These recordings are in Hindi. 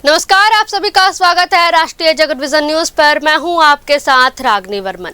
नमस्कार, आप सभी का स्वागत है राष्ट्रीय जगत विजन न्यूज पर। मैं हूं आपके साथ रागनी वर्मन।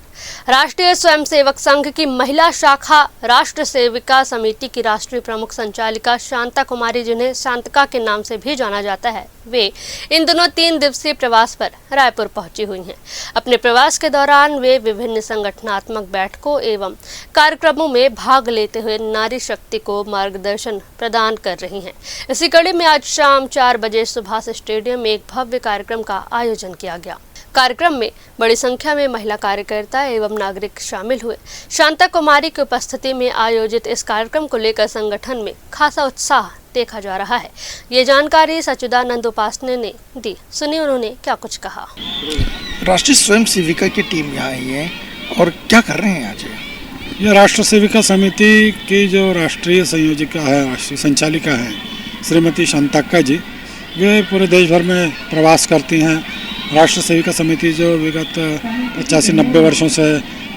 राष्ट्रीय स्वयंसेवक संघ की महिला शाखा राष्ट्र सेविका समिति की राष्ट्रीय प्रमुख संचालिका शांता कुमारी, जिन्हें शांतिका के नाम से भी जाना जाता है, वे इन दिनों 3 दिवसीय प्रवास पर रायपुर पहुंची हुई हैं। अपने प्रवास के दौरान वे विभिन्न संगठनात्मक बैठकों एवं कार्यक्रमों में भाग लेते हुए नारी शक्ति को मार्गदर्शन प्रदान कर रही हैं। इसी कड़ी में आज शाम 4 बजे सुभाष स्टेडियम में एक भव्य कार्यक्रम का आयोजन किया गया। कार्यक्रम में बड़ी संख्या में महिला कार्यकर्ता एवं नागरिक शामिल हुए। शांता कुमारी की उपस्थिति में आयोजित इस कार्यक्रम को लेकर संगठन में खासा उत्साह देखा जा रहा है। ये जानकारी सच्चिदानंद उपासने ने दी। सुनिए उन्होंने क्या कुछ कहा। राष्ट्रीय स्वयं सेविका की टीम यहाँ आई है और क्या कर रहे हैं आज? यह राष्ट्र सेविका समिति की जो राष्ट्रीय संयोजिका है, राष्ट्रीय संचालिका है श्रीमती शांतक्का जी, वे पूरे देश भर में प्रवास करती हैं। राष्ट्र सेविका समिति जो विगत 85-90 वर्षों से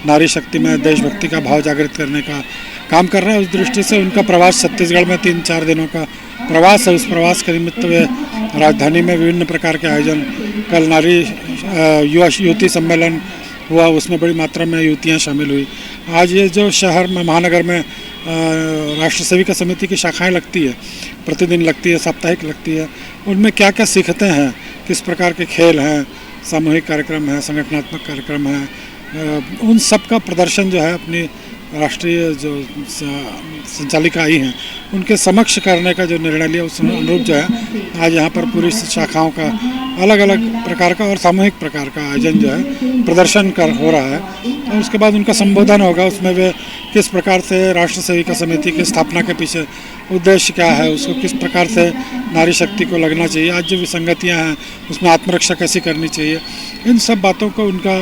नारी शक्ति में देशभक्ति का भाव जागृत करने का काम कर रहा है, उस दृष्टि से उनका प्रवास छत्तीसगढ़ में 3-4 दिनों का प्रवास है। उस प्रवास के निमित्त वे राजधानी में विभिन्न प्रकार के आयोजन, कल नारी युवती सम्मेलन हुआ, उसमें बड़ी मात्रा में युवतियाँ शामिल हुई। आज ये जो शहर में, महानगर में राष्ट्र सेविका समिति की शाखाएं लगती है, प्रतिदिन लगती है, साप्ताहिक लगती है, उनमें क्या क्या सीखते हैं, किस प्रकार के खेल हैं, सामूहिक कार्यक्रम हैं, संगठनात्मक कार्यक्रम हैं, उन सब का प्रदर्शन जो है अपनी राष्ट्रीय जो संचालिका आई हैं उनके समक्ष करने का जो निर्णय लिया, उस अनुरूप जो है आज यहाँ पर पूरी शाखाओं का अलग अलग प्रकार का और सामूहिक प्रकार का आयोजन जो है प्रदर्शन हो रहा है। और उसके बाद उनका संबोधन होगा, उसमें वे किस प्रकार से राष्ट्र सेविका समिति की स्थापना के पीछे उद्देश्य क्या है, उसको किस प्रकार से नारी शक्ति को लगना चाहिए, आज जो विसंगतियाँ हैं उसमें आत्मरक्षा कैसी करनी चाहिए, इन सब बातों को उनका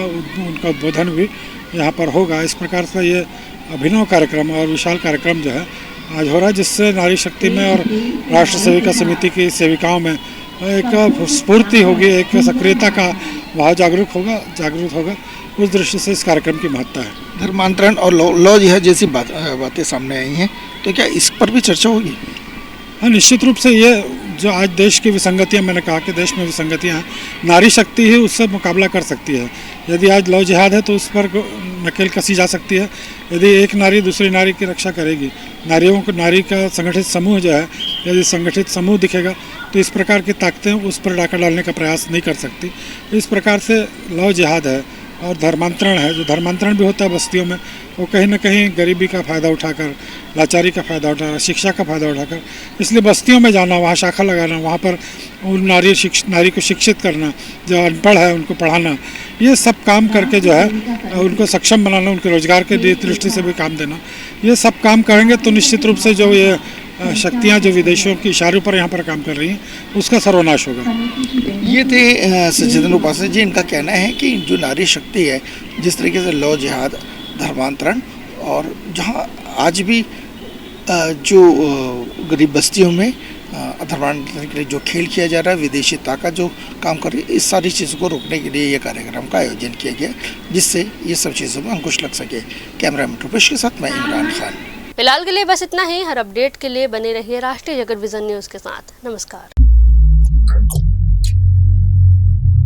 उद्बोधन भी यहाँ पर होगा। इस प्रकार से ये अभिनव कार्यक्रम और विशाल कार्यक्रम जो है आज हो रहा है, जिससे नारी शक्ति में और राष्ट्र सेविका समिति की सेविकाओं में एक स्फूर्ति होगी, एक सक्रियता का भाव जागरूक होगा। उस दृष्टि से इस कार्यक्रम की महत्ता है। धर्मांतरण और लॉ जिहाद जैसी बातें सामने आई हैं, तो क्या इस पर भी चर्चा होगी? हाँ, निश्चित रूप से ये जो आज देश की विसंगतियाँ, मैंने कहा कि देश में विसंगतियाँ हैं, नारी शक्ति ही उससे मुकाबला कर सकती है। यदि आज लौ जिहाद है तो उस पर नकेल कसी जा सकती है। यदि एक नारी दूसरी नारी की रक्षा करेगी, नारी का संगठित समूह जो है, यदि संगठित समूह दिखेगा तो इस प्रकार की ताकतें उस पर डाका डालने का प्रयास नहीं कर सकती। तो इस प्रकार से लौ जिहाद है और धर्मांतरण है, जो धर्मांतरण भी होता है बस्तियों में, वो कहीं ना कहीं गरीबी का फ़ायदा उठाकर, लाचारी का फ़ायदा उठाकर, शिक्षा का फ़ायदा उठाकर, इसलिए बस्तियों में जाना, वहाँ शाखा लगाना, वहाँ पर उन नारी को शिक्षित करना, जो अनपढ़ है उनको पढ़ाना, ये सब काम करके जो है उनको सक्षम बनाना, उनके रोजगार के दृष्टि से भी काम देना, ये सब काम करेंगे तो निश्चित रूप से जो ये शक्तियाँ जो विदेशों के इशारों पर यहाँ पर काम कर रही हैं उसका सर्वनाश होगा। ये थे सच्चिदानंद उपासने जी। इनका कहना है कि जो नारी शक्ति है, जिस तरीके से लौ जिहाद, धर्मांतरण और जहाँ आज भी जो गरीब बस्तियों में धर्मांतरण के लिए जो खेल किया जा रहा है, विदेशीता का जो काम कर रही है, इस सारी चीज़ों को रोकने के लिए ये कार्यक्रम का आयोजन किया गया, जिससे ये सब चीज़ों में अंकुश लग सके। कैमरामैन रूपेश के साथ मैं इमरान खान। फिलहाल के लिए बस इतना ही। हर अपडेट के लिए बने रहिए राष्ट्रीय जगत विजन न्यूज के साथ। नमस्कार।